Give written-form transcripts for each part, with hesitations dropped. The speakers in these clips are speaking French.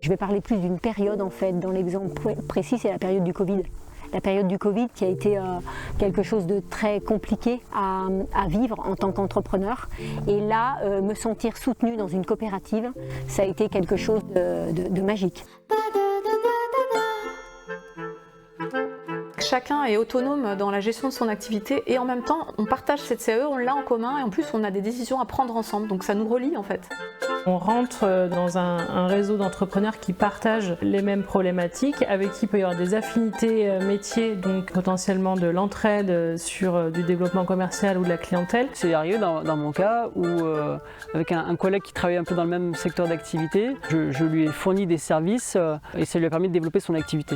Je vais parler plus d'une période en fait. Dans l'exemple précis, c'est la période du Covid. La période du Covid qui a été quelque chose de très compliqué à vivre en tant qu'entrepreneur. Et là, me sentir soutenue dans une coopérative, ça a été quelque chose de magique. Chacun est autonome dans la gestion de son activité et en même temps, on partage cette CAE, on l'a en commun et en plus, on a des décisions à prendre ensemble. Donc ça nous relie en fait. On rentre dans un réseau d'entrepreneurs qui partagent les mêmes problématiques, avec qui il peut y avoir des affinités métiers, donc potentiellement de l'entraide sur du développement commercial ou de la clientèle. C'est arrivé dans mon cas où, avec un collègue qui travaillait un peu dans le même secteur d'activité, je lui ai fourni des services et ça lui a permis de développer son activité.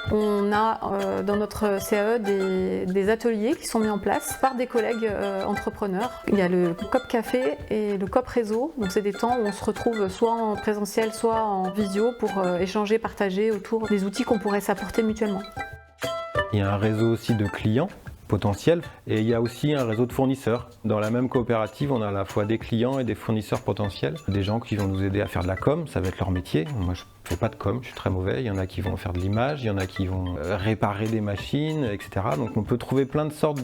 On a dans notre CAE des ateliers qui sont mis en place par des collègues entrepreneurs. Il y a le COP Café et le COP Réseau. Donc c'est des temps où on se retrouve soit en présentiel, soit en visio pour échanger, partager autour des outils qu'on pourrait s'apporter mutuellement. Il y a un réseau aussi de clients potentiels et il y a aussi un réseau de fournisseurs. Dans la même coopérative, on a à la fois des clients et des fournisseurs potentiels, des gens qui vont nous aider à faire de la com, ça va être leur métier. Moi, je fais pas de com, je suis très mauvais. Il y en a qui vont faire de l'image, il y en a qui vont réparer des machines, etc. Donc on peut trouver plein de sortes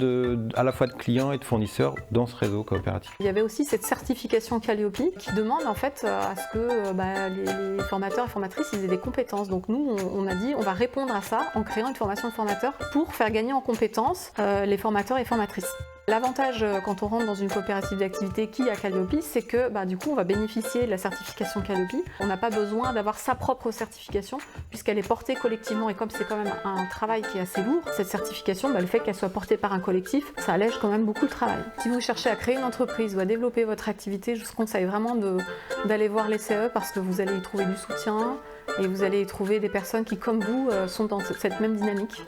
à la fois de clients et de fournisseurs dans ce réseau coopératif. Il y avait aussi cette certification Calliope qui demande en fait à ce que les formateurs et formatrices ils aient des compétences. Donc nous, on a dit on va répondre à ça en créant une formation de formateurs pour faire gagner en compétences les formateurs et formatrices. L'avantage quand on rentre dans une coopérative d'activité qui a Calliope, c'est que du coup on va bénéficier de la certification Calliope. On n'a pas besoin d'avoir sa propre certification puisqu'elle est portée collectivement et comme c'est quand même un travail qui est assez lourd, cette certification, le fait qu'elle soit portée par un collectif, ça allège quand même beaucoup le travail. Si vous cherchez à créer une entreprise ou à développer votre activité, je vous conseille vraiment d'aller voir les CAE parce que vous allez y trouver du soutien et vous allez y trouver des personnes qui comme vous sont dans cette même dynamique.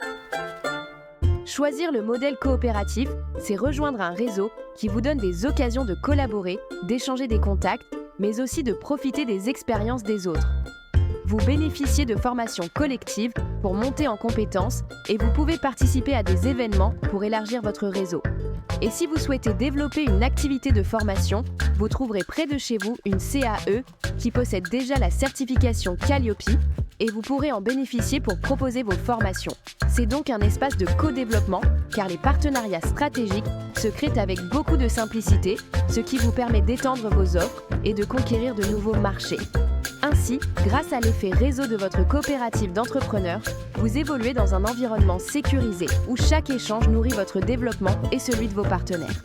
Choisir le modèle coopératif, c'est rejoindre un réseau qui vous donne des occasions de collaborer, d'échanger des contacts, mais aussi de profiter des expériences des autres. Vous bénéficiez de formations collectives pour monter en compétences et vous pouvez participer à des événements pour élargir votre réseau. Et si vous souhaitez développer une activité de formation, vous trouverez près de chez vous une CAE qui possède déjà la certification Calliope et vous pourrez en bénéficier pour proposer vos formations. C'est donc un espace de co-développement car les partenariats stratégiques se créent avec beaucoup de simplicité, ce qui vous permet d'étendre vos offres et de conquérir de nouveaux marchés. Ainsi, grâce à l'effet réseau de votre coopérative d'entrepreneurs, vous évoluez dans un environnement sécurisé où chaque échange nourrit votre développement et celui de vos partenaires.